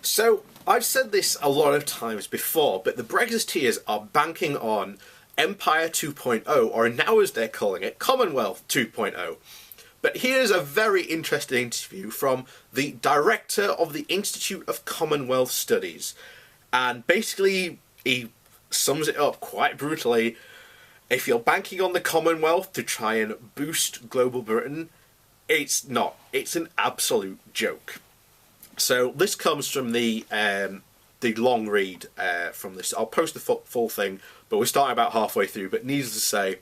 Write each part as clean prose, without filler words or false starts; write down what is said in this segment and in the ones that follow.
So, I've said this a lot of times before, but the Brexiteers are banking on Empire 2.0, or now as they're calling it, Commonwealth 2.0. But here's a very interesting interview from the director of the Institute of Commonwealth Studies. And basically, he sums it up quite brutally. If you're banking on the Commonwealth to try and boost global Britain, it's not. It's an absolute joke. So this comes from the long read from this. I'll post the full thing, but we're starting about halfway through. But needless to say,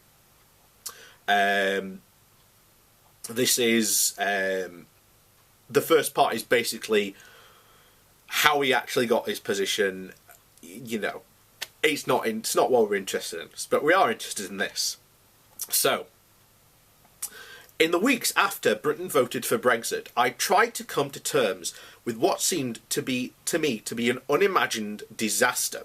this is the first part is basically how he actually got his position. You know, it's not what we're interested in, but we are interested in this. So, in the weeks after Britain voted for Brexit, I tried to come to terms with what seemed to me to be an unimagined disaster.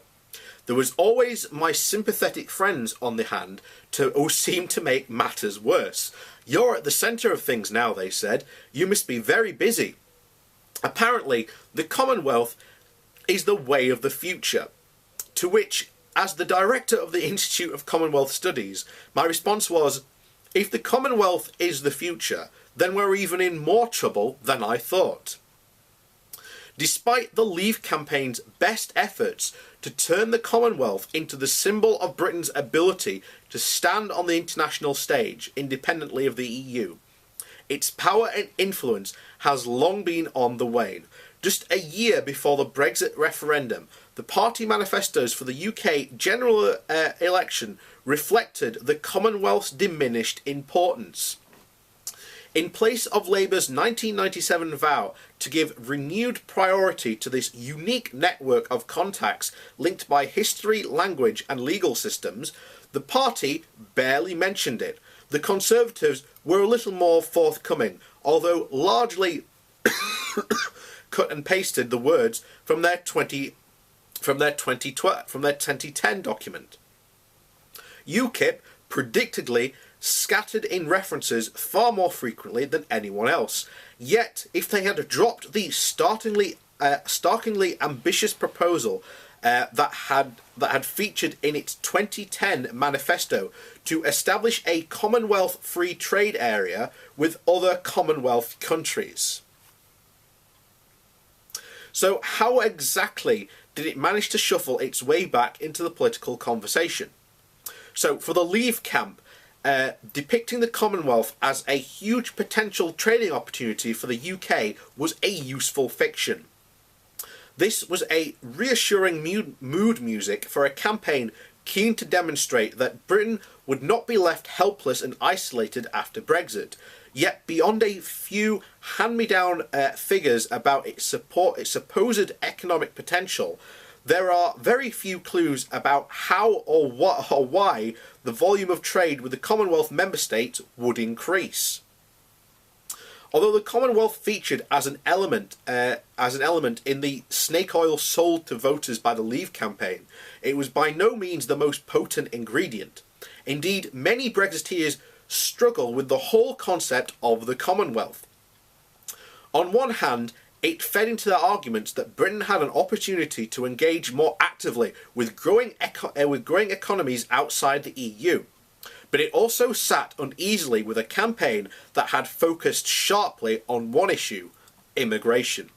There was always my sympathetic friends on the hand who seemed to make matters worse. "You're at the centre of things now," they said. "You must be very busy." Apparently, the Commonwealth is the way of the future. To which, as the director of the Institute of Commonwealth Studies, my response was, if the Commonwealth is the future, then we're even in more trouble than I thought. Despite the Leave campaign's best efforts to turn the Commonwealth into the symbol of Britain's ability to stand on the international stage independently of the EU, its power and influence has long been on the wane. Just a year before the Brexit referendum, the party manifestos for the UK general election reflected the Commonwealth's diminished importance. In place of Labour's 1997 vow to give renewed priority to this unique network of contacts linked by history, language and legal systems, the party barely mentioned it. The Conservatives were a little more forthcoming, although largely cut and pasted the words from their 2010 document. UKIP predictably scattered in references far more frequently than anyone else. Yet, if they had dropped the startlingly ambitious proposal that had featured in its 2010 manifesto to establish a Commonwealth free trade area with other Commonwealth countries. So how exactly did it manage to shuffle its way back into the political conversation? So for the Leave camp, depicting the Commonwealth as a huge potential trading opportunity for the UK was a useful fiction. This was a reassuring mood music for a campaign keen to demonstrate that Britain would not be left helpless and isolated after Brexit. Yet beyond a few hand-me-down figures about its supposed economic potential, there are very few clues about how or what or why the volume of trade with the Commonwealth member states would increase. Although the Commonwealth featured as an element in the snake oil sold to voters by the Leave campaign, it was by no means the most potent ingredient. Indeed, many Brexiteers struggle with the whole concept of the Commonwealth. On one hand, it fed into their arguments that Britain had an opportunity to engage more actively with growing economies outside the EU. But it also sat uneasily with a campaign that had focused sharply on one issue: immigration.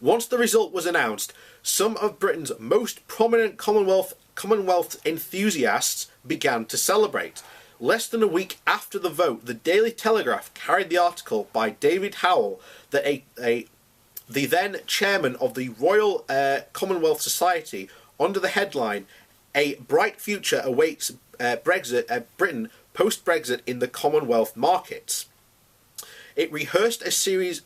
Once the result was announced, some of Britain's most prominent Commonwealth enthusiasts began to celebrate. Less than a week after the vote, the Daily Telegraph carried the article by David Howell that the then chairman of the Royal Commonwealth Society, under the headline, "A Bright Future Awaits Britain Post-Brexit in the Commonwealth Markets." It rehashed a series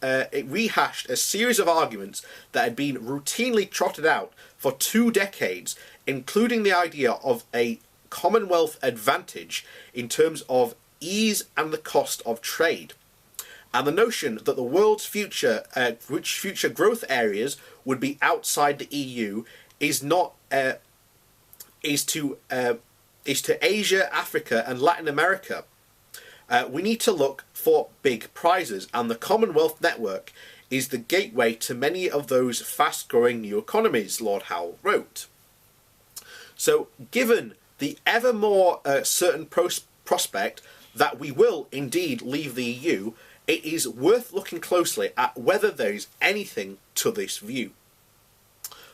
of arguments that had been routinely trotted out for 2 decades, including the idea of a Commonwealth advantage in terms of ease and the cost of trade, and the notion that the world's future growth areas would be outside the EU is to Asia, Africa, and Latin America. We need to look for big prizes, and the Commonwealth network is the gateway to many of those fast-growing new economies, Lord Howell wrote. So, given the ever more certain prospect that we will indeed leave the EU, it is worth looking closely at whether there is anything to this view.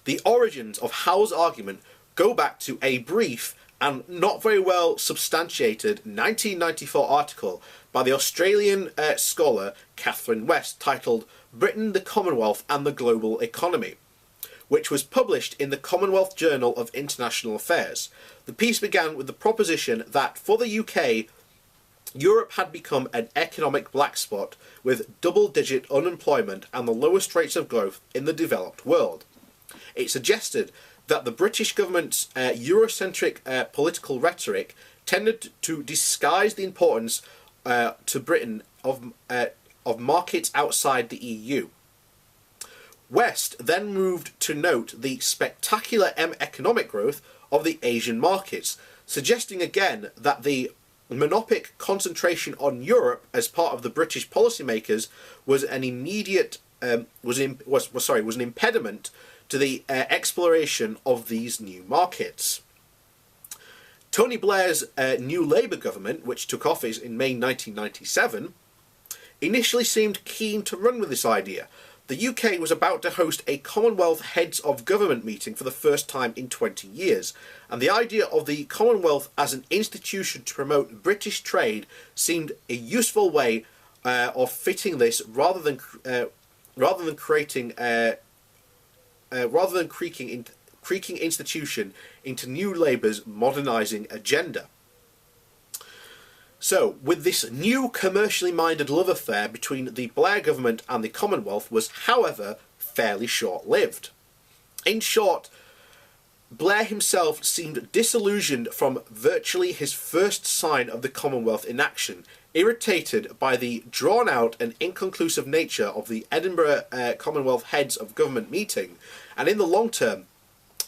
The origins of Howell's argument go back to a brief and not very well substantiated 1994 article by the Australian scholar Catherine West titled "Britain, the Commonwealth and the Global Economy," which was published in the Commonwealth Journal of International Affairs. The piece began with the proposition that for the UK, Europe had become an economic black spot with double-digit unemployment and the lowest rates of growth in the developed world. It suggested that the British government's Eurocentric political rhetoric tended to disguise the importance to Britain of markets outside the EU. West then moved to note the spectacular economic growth of the Asian markets, suggesting again that the monopic concentration on Europe as part of the British policymakers was an impediment to the exploration of these new markets. Tony Blair's New Labour government, which took office in May 1997, initially seemed keen to run with this idea. The UK was about to host a Commonwealth Heads of Government meeting for the first time in 20 years, and the idea of the Commonwealth as an institution to promote British trade seemed a useful way of fitting this rather than creaking institution into New Labour's modernising agenda. So, with this new commercially minded love affair between the Blair government and the Commonwealth was, however, fairly short-lived. In short, Blair himself seemed disillusioned from virtually his first sign of the Commonwealth in action, irritated by the drawn-out and inconclusive nature of the Edinburgh Commonwealth Heads of Government meeting, and in the long term,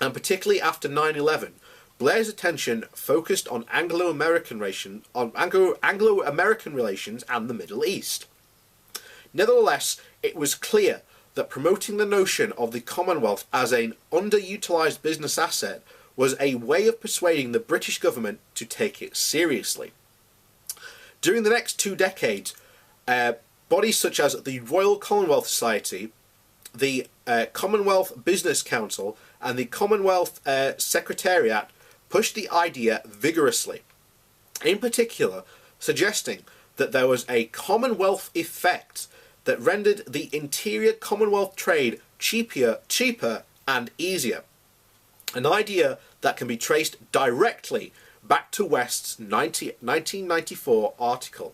and particularly after 9/11, Blair's attention focused on Anglo-American relations and the Middle East. Nevertheless, it was clear that promoting the notion of the Commonwealth as an underutilised business asset was a way of persuading the British government to take it seriously. During the next 2 decades, bodies such as the Royal Commonwealth Society, the Commonwealth Business Council, and the Commonwealth Secretariat pushed the idea vigorously, in particular suggesting that there was a Commonwealth effect that rendered the interior Commonwealth trade cheaper and easier, an idea that can be traced directly back to West's 1994 article.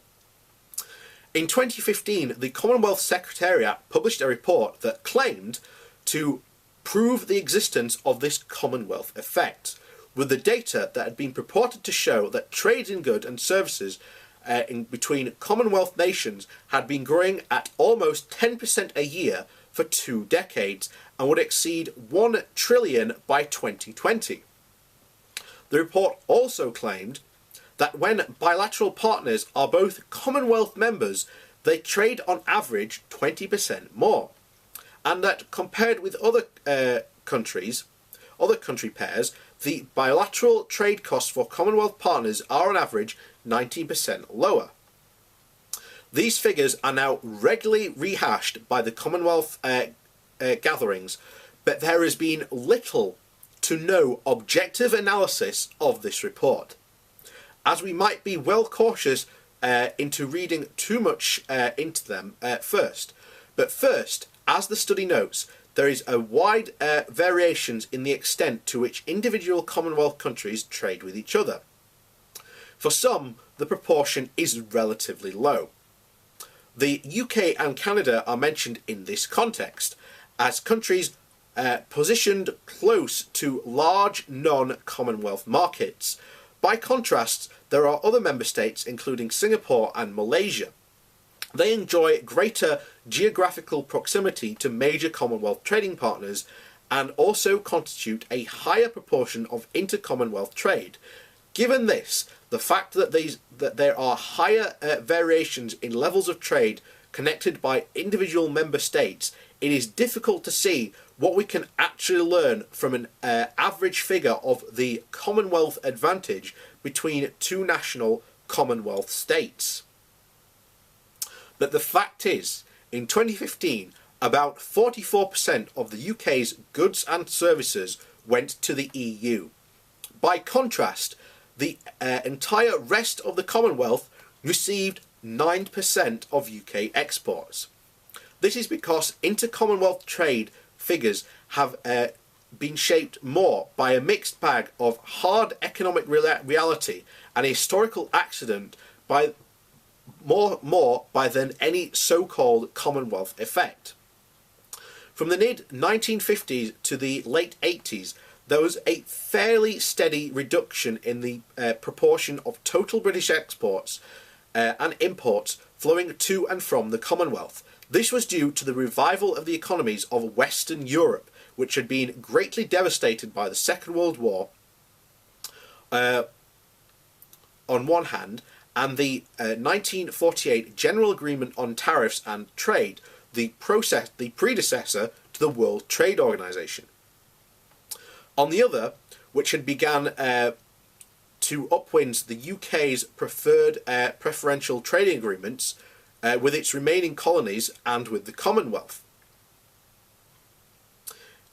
In 2015, the Commonwealth Secretariat published a report that claimed to prove the existence of this Commonwealth effect, with the data that had been purported to show that trade in goods and services between Commonwealth nations had been growing at almost 10% a year for 2 decades and would exceed $1 trillion by 2020. The report also claimed that when bilateral partners are both Commonwealth members, they trade on average 20% more, and that compared with other country pairs, the bilateral trade costs for Commonwealth partners are on average 19% lower. These figures are now regularly rehashed by the Commonwealth gatherings, but there has been little to no objective analysis of this report, as we might be well cautious into reading too much into them first. But first, as the study notes, there is a wide variations in the extent to which individual Commonwealth countries trade with each other. For some, the proportion is relatively low. The UK and Canada are mentioned in this context, as countries positioned close to large non-Commonwealth markets. By contrast, there are other member states, including Singapore and Malaysia. They enjoy greater geographical proximity to major Commonwealth trading partners and also constitute a higher proportion of inter-Commonwealth trade. Given this, the fact that there are higher variations in levels of trade connected by individual member states, it is difficult to see what we can actually learn from an average figure of the Commonwealth advantage between two national Commonwealth states. But the fact is, in 2015, about 44% of the UK's goods and services went to the EU. By contrast, the entire rest of the Commonwealth received 9% of UK exports. This is because inter-Commonwealth trade figures have been shaped more by a mixed bag of hard economic reality and a historical accident by more by than any so-called Commonwealth effect. From the mid-1950s to the late 80s, there was a fairly steady reduction in the proportion of total British exports and imports flowing to and from the Commonwealth. This was due to the revival of the economies of Western Europe, which had been greatly devastated by the Second World War on one hand, and the 1948 General Agreement on Tariffs and Trade, the predecessor to the World Trade Organization. On the other, which had begun to upwind the UK's preferential trading agreements with its remaining colonies and with the Commonwealth.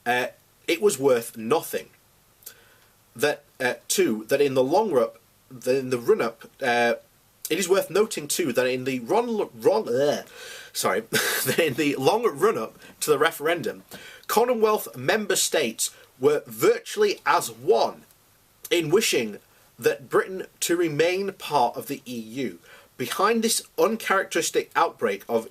It was worth nothing. It is worth noting too that in the long run-up to the referendum, Commonwealth member states were virtually as one in wishing that Britain to remain part of the EU. Behind this uncharacteristic outbreak of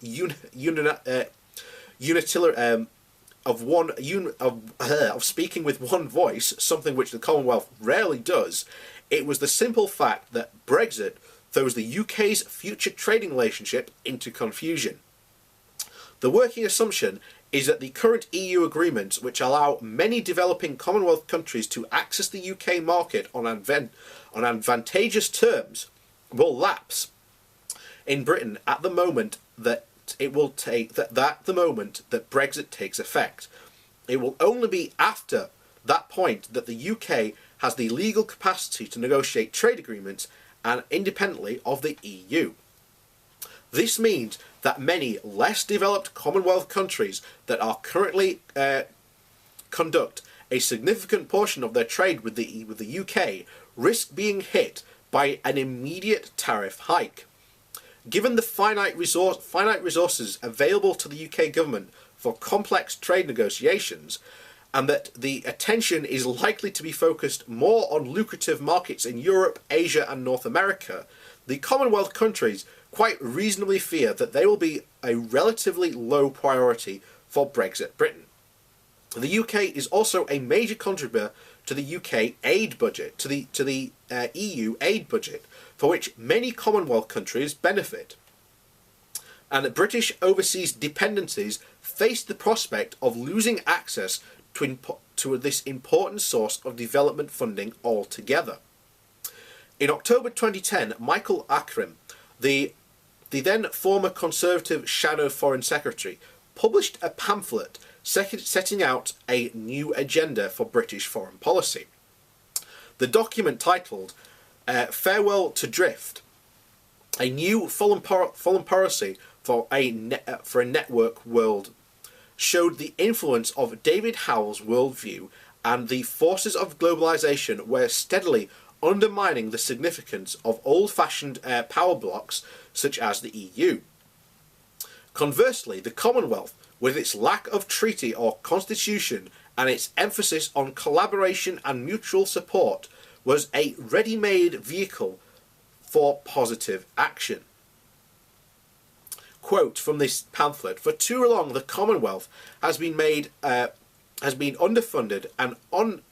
speaking with one voice, something which the Commonwealth rarely does, it was the simple fact that Brexit throws the UK's future trading relationship into confusion. The working assumption is that the current EU agreements, which allow many developing Commonwealth countries to access the UK market on advantageous terms, will lapse in Britain at the moment that Brexit takes effect. It will only be after that point that the UK has the legal capacity to negotiate trade agreements and independently of the EU. This means that many less developed Commonwealth countries that are currently conduct a significant portion of their trade with the UK risk being hit by an immediate tariff hike. Given the finite resources available to the UK government for complex trade negotiations, and that the attention is likely to be focused more on lucrative markets in Europe, Asia and North America, the Commonwealth countries quite reasonably fear that they will be a relatively low priority for Brexit Britain. The UK is also a major contributor to the UK aid budget, to the EU aid budget, for which many Commonwealth countries benefit. And British overseas dependencies face the prospect of losing access to this important source of development funding altogether. In October 2010, Michael Akram, the then former Conservative Shadow Foreign Secretary, published a pamphlet setting out a new agenda for British foreign policy. The document, titled Farewell to Drift, a new foreign policy for a network world, showed the influence of David Howell's worldview, and the forces of globalization were steadily undermining the significance of old-fashioned power blocks such as the EU. Conversely, the Commonwealth, with its lack of treaty or constitution and its emphasis on collaboration and mutual support, was a ready-made vehicle for positive action. Quote from this pamphlet: "For too long the Commonwealth has been underfunded and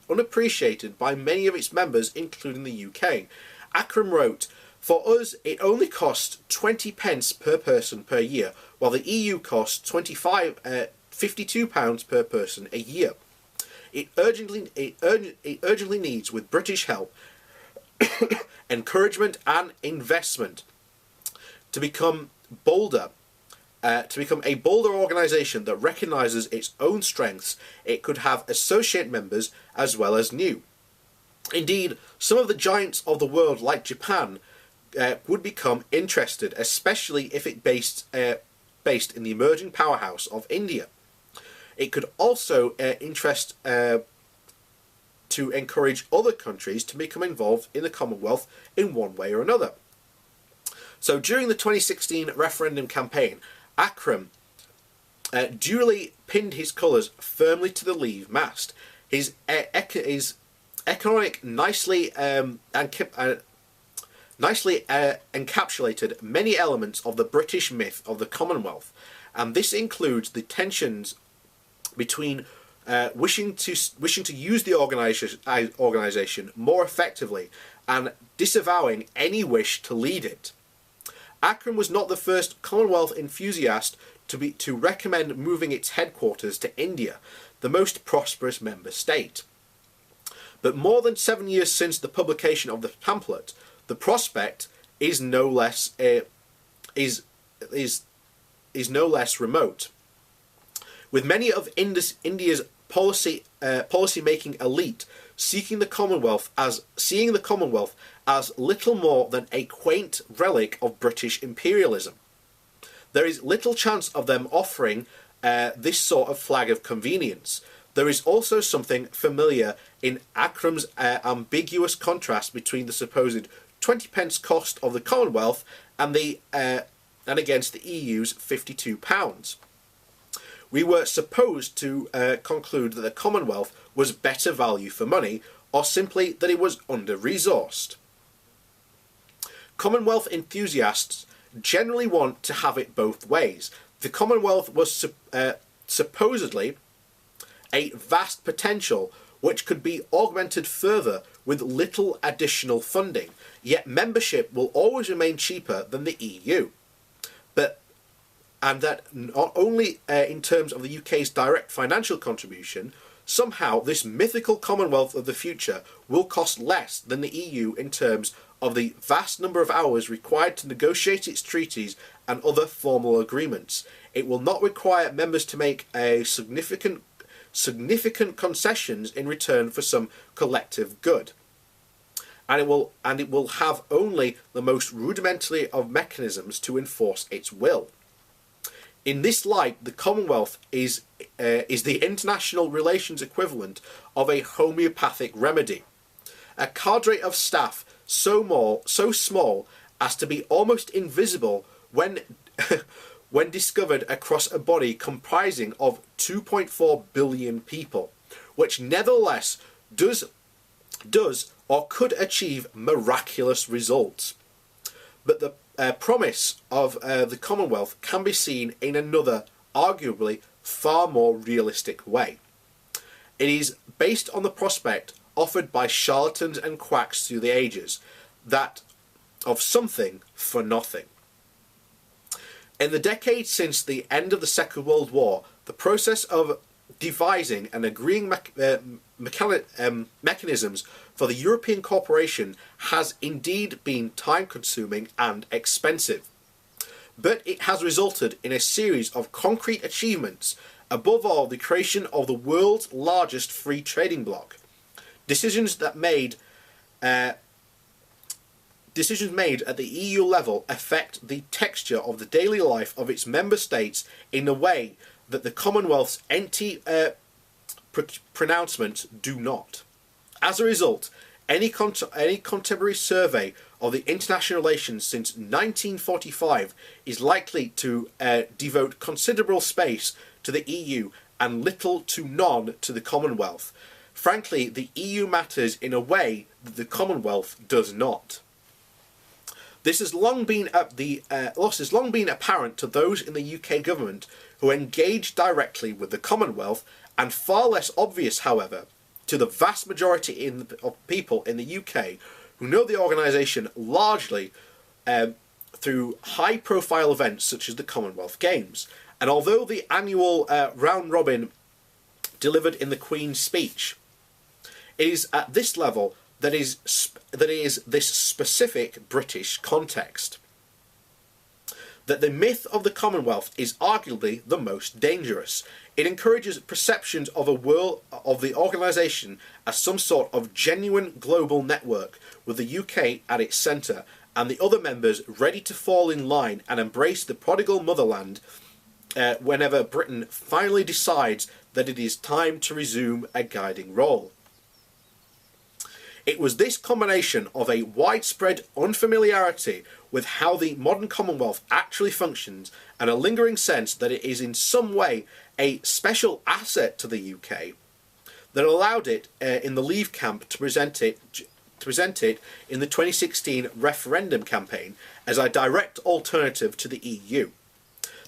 unappreciated by many of its members, including the UK." Akram wrote, "For us, it only costs 20 pence per person per year, while the EU costs £52 per person a year. It urgently needs, with British help, encouragement and investment, to become bolder to become a bolder organisation that recognises its own strengths, it could have associate members as well as new. Indeed, some of the giants of the world, like Japan, would become interested, especially if it based in the emerging powerhouse of India. It could also interest to encourage other countries to become involved in the Commonwealth in one way or another. So during the 2016 referendum campaign, Akram duly pinned his colours firmly to the Leave mast. His economic nicely encapsulated many elements of the British myth of the Commonwealth, and this includes the tensions between wishing to use the organisation more effectively and disavowing any wish to lead it. Akram was not the first Commonwealth enthusiast to recommend moving its headquarters to India, the most prosperous member state. But more than 7 years since the publication of the pamphlet, the prospect is no less remote. With many of India's policy-making elite seeing the Commonwealth as little more than a quaint relic of British imperialism, there is little chance of them offering this sort of flag of convenience. There is also something familiar in Akram's ambiguous contrast between the supposed 20 pence cost of the Commonwealth and against the EU's £52. We were supposed to conclude that the Commonwealth was better value for money, or simply that it was under-resourced. Commonwealth enthusiasts generally want to have it both ways. The Commonwealth was supposedly a vast potential which could be augmented further with little additional funding, yet membership will always remain cheaper than the EU. And that not only in terms of the UK's direct financial contribution, somehow this mythical Commonwealth of the future will cost less than the EU in terms of the vast number of hours required to negotiate its treaties and other formal agreements. It will not require members to make a significant concessions in return for some collective good. And it will have only the most rudimentary of mechanisms to enforce its will. In this light, the Commonwealth is the international relations equivalent of a homeopathic remedy. A cadre of staff so small as to be almost invisible when discovered across a body comprising of 2.4 billion people, which nevertheless does or could achieve miraculous results. But the promise of the Commonwealth can be seen in another, arguably far more realistic way. It is based on the prospect offered by charlatans and quacks through the ages, that of something for nothing. In the decades since the end of the Second World War, the process of devising and agreeing mechanisms for the European cooperation has indeed been time-consuming and expensive. But it has resulted in a series of concrete achievements, above all the creation of the world's largest free trading bloc. Decisions made at the EU level affect the texture of the daily life of its member states in a way that the Commonwealth's pronouncements do not. As a result, any contemporary survey of the international relations since 1945 is likely to devote considerable space to the EU and little to none to the Commonwealth. Frankly, the EU matters in a way that the Commonwealth does not. This has long been apparent to those in the UK government who engage directly with the Commonwealth, and far less obvious, however, to the vast majority of people in the UK who know the organisation largely through high-profile events such as the Commonwealth Games. And although the annual round robin delivered in the Queen's speech, it is at this level that is this specific British context. that the myth of the Commonwealth is arguably the most dangerous. It encourages perceptions of a world of the organisation as some sort of genuine global network with the UK at its centre and the other members ready to fall in line and embrace the prodigal motherland whenever Britain finally decides that it is time to resume a guiding role. It was this combination of a widespread unfamiliarity with how the modern Commonwealth actually functions and a lingering sense that it is in some way a special asset to the UK that allowed it in the Leave camp to present it in the 2016 referendum campaign as a direct alternative to the EU.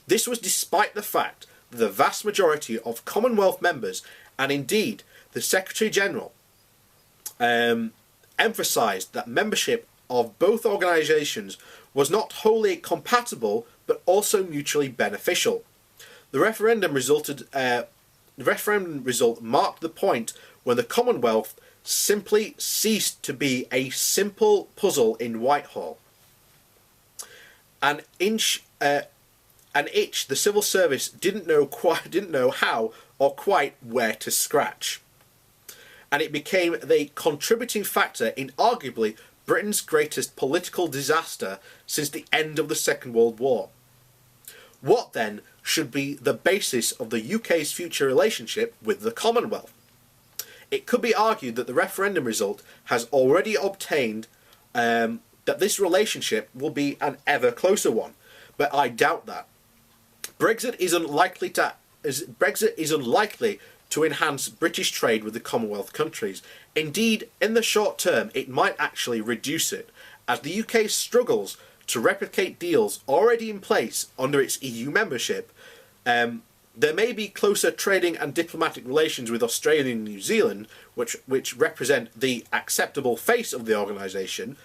This was despite the fact that the vast majority of Commonwealth members, and indeed the Secretary-General, emphasised that membership of both organisations was not wholly compatible but also mutually beneficial. The referendum result marked the point when the Commonwealth simply ceased to be a simple puzzle in Whitehall. An itch the civil service didn't know how or quite where to scratch. And it became the contributing factor in arguably Britain's greatest political disaster since the end of the Second World War. What then should be the basis of the UK's future relationship with the Commonwealth? It could be argued that the referendum result has already obtained that this relationship will be an ever closer one, but I doubt that. Brexit is unlikely to enhance British trade with the Commonwealth countries. Indeed, in the short term, it might actually reduce it, as the UK struggles to replicate deals already in place under its EU membership. There may be closer trading and diplomatic relations with Australia and New Zealand, which represent the acceptable face of the organisation,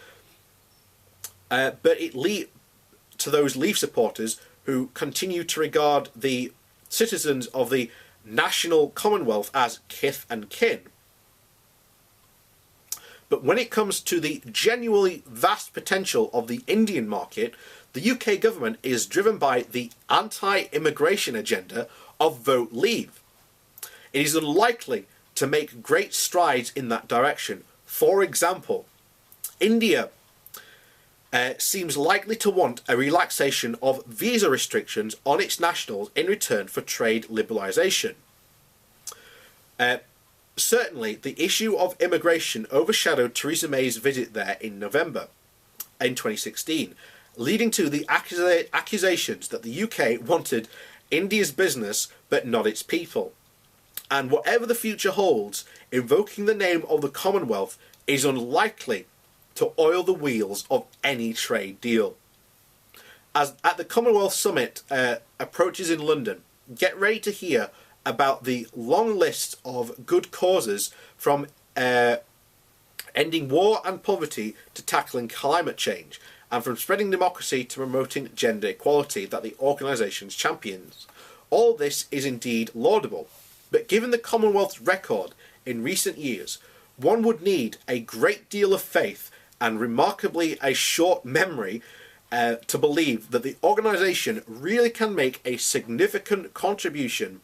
but to those Leave supporters who continue to regard the citizens of the national Commonwealth as kith and kin. But when it comes to the genuinely vast potential of the Indian market, the UK government is driven by the anti-immigration agenda of Vote Leave. It is unlikely to make great strides in that direction. For example, India seems likely to want a relaxation of visa restrictions on its nationals in return for trade liberalisation. Certainly, the issue of immigration overshadowed Theresa May's visit there in November in 2016, leading to the accusations that the UK wanted India's business but not its people. And whatever the future holds, invoking the name of the Commonwealth is unlikely to oil the wheels of any trade deal. As at the Commonwealth Summit approaches in London, get ready to hear about the long list of good causes from ending war and poverty to tackling climate change, and from spreading democracy to promoting gender equality that the organisation's champions. All this is indeed laudable, but given the Commonwealth's record in recent years, one would need a great deal of faith and remarkably a short memory to believe that the organisation really can make a significant contribution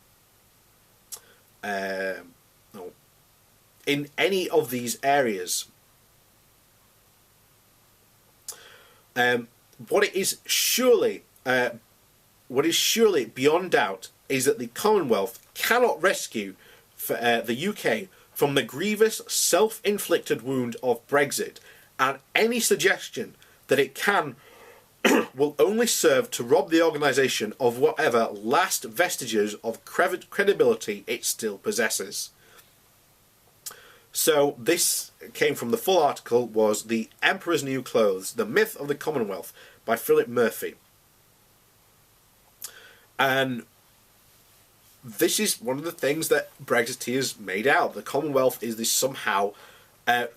in any of these areas. What is surely beyond doubt is that the Commonwealth cannot rescue the UK from the grievous self-inflicted wound of Brexit, and any suggestion that it can will only serve to rob the organisation of whatever last vestiges of credibility it still possesses. So this came from the full article, was The Emperor's New Clothes, The Myth of the Commonwealth by Philip Murphy. And this is one of the things that Brexiteers made out. The Commonwealth is this somehow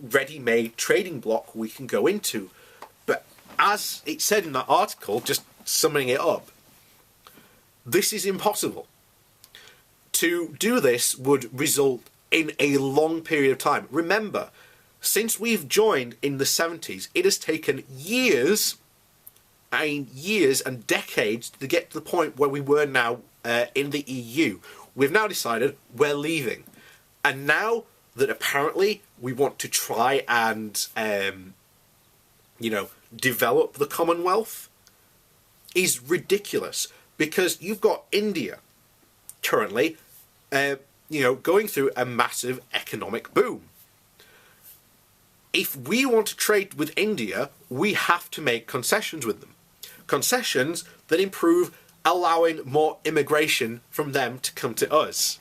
ready-made trading bloc we can go into. But as it said in that article, just summing it up, this is impossible. To do this would result in a long period of time. Remember, since we've joined in the 70s, it has taken years years and decades to get to the point where we were now in the EU. We've now decided we're leaving. And now that apparently we want to try and, develop the Commonwealth is ridiculous. Because you've got India currently, going through a massive economic boom. If we want to trade with India, we have to make concessions with them. Concessions that improve allowing more immigration from them to come to us.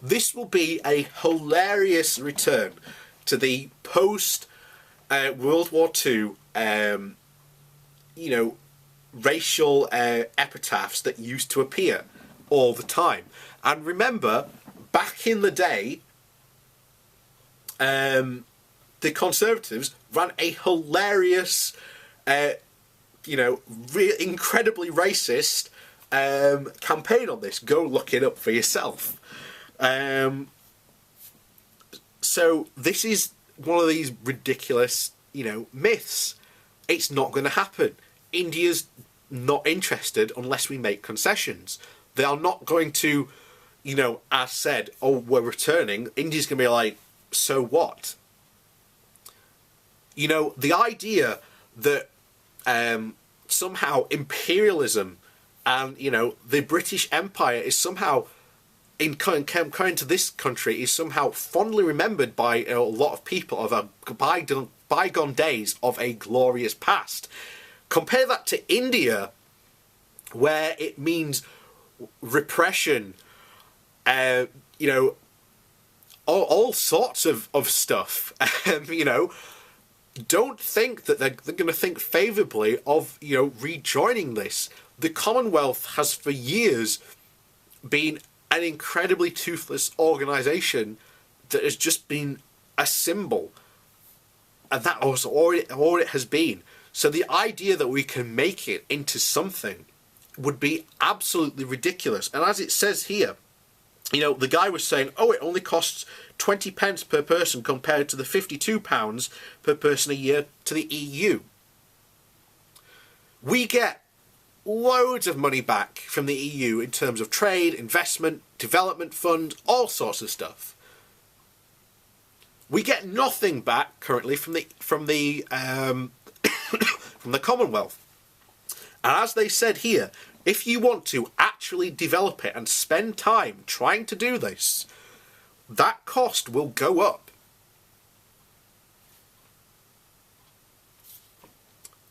This will be a hilarious return to the post World War II, racial epitaphs that used to appear all the time. And remember, back in the day, the Conservatives ran a hilarious, incredibly racist campaign on this. Go look it up for yourself. So this is one of these ridiculous, myths. It's not going to happen. India's not interested unless we make concessions. They are not going to, as said, oh, we're returning. India's going to be like, so what? The idea that somehow imperialism and, the British Empire is somehow, coming to this country, is somehow fondly remembered by a lot of people of a bygone days of a glorious past. Compare that to India, where it means repression, all sorts of stuff. Don't think that they're going to think favourably of, rejoining this. The Commonwealth has for years been an incredibly toothless organisation that has just been a symbol. And that was all it has been. So the idea that we can make it into something would be absolutely ridiculous. And as it says here, the guy was saying, oh, it only costs 20 pence per person compared to the £52 per person a year to the EU. We get loads of money back from the EU in terms of trade, investment, development fund, all sorts of stuff. We get nothing back currently from the from the Commonwealth. And as they said here, if you want to actually develop it and spend time trying to do this, that cost will go up.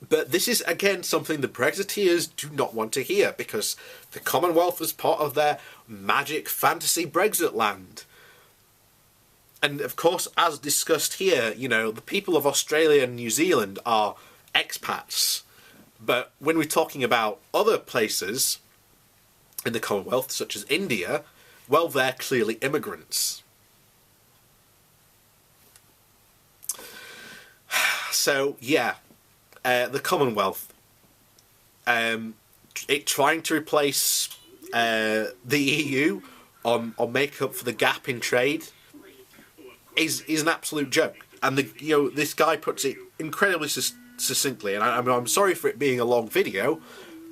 But this is, again, something the Brexiteers do not want to hear, because the Commonwealth is part of their magic fantasy Brexit land. And, of course, as discussed here, the people of Australia and New Zealand are expats. But when we're talking about other places in the Commonwealth, such as India, well, they're clearly immigrants. So, yeah, the Commonwealth, it trying to replace the EU or make up for the gap in trade is an absolute joke. And this guy puts it incredibly succinctly, and I'm sorry for it being a long video,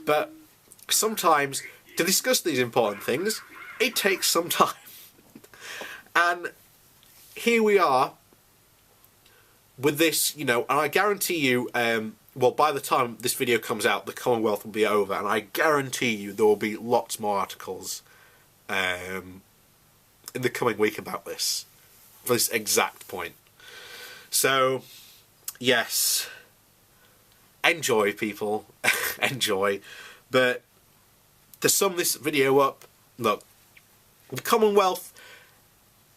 but sometimes to discuss these important things, it takes some time. And here we are with this, and I guarantee you, well, by the time this video comes out, the Commonwealth will be over, and I guarantee you there will be lots more articles in the coming week about this, for this exact point. So, yes, enjoy, people, enjoy. But to sum this video up, look, the Commonwealth,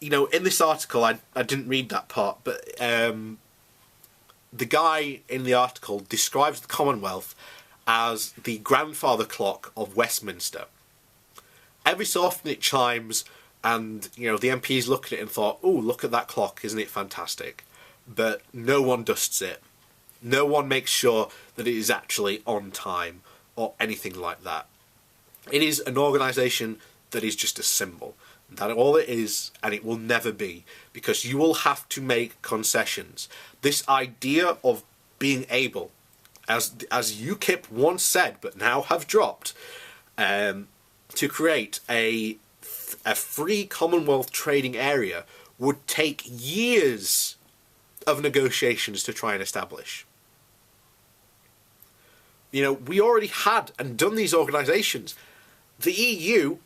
in this article, I didn't read that part, but the guy in the article describes the Commonwealth as the grandfather clock of Westminster. Every so often it chimes, and the MPs look at it and thought, oh, look at that clock, isn't it fantastic? But no one dusts it. No one makes sure that it is actually on time or anything like that. It is an organisation that is just a symbol. That's all it is, and it will never be, because you will have to make concessions. This idea of being able, as UKIP once said but now have dropped, to create a free Commonwealth trading area would take years of negotiations to try and establish. You know, we already had and done these organisations. The EU,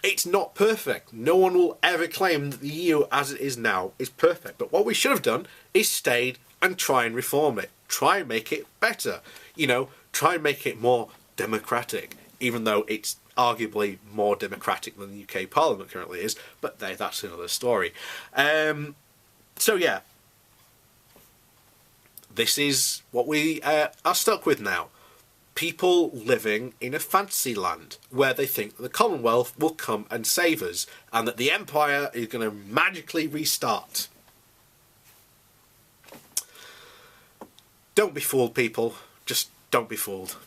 it's not perfect. No one will ever claim that the EU as it is now is perfect. But what we should have done is stayed and try and reform it. Try and make it better. You know, try and make it more democratic, even though it's arguably more democratic than the UK Parliament currently is. But that's another story. So yeah, this is what we are stuck with now. People living in a fantasy land where they think that the Commonwealth will come and save us and that the Empire is going to magically restart. Don't be fooled, people. Just don't be fooled.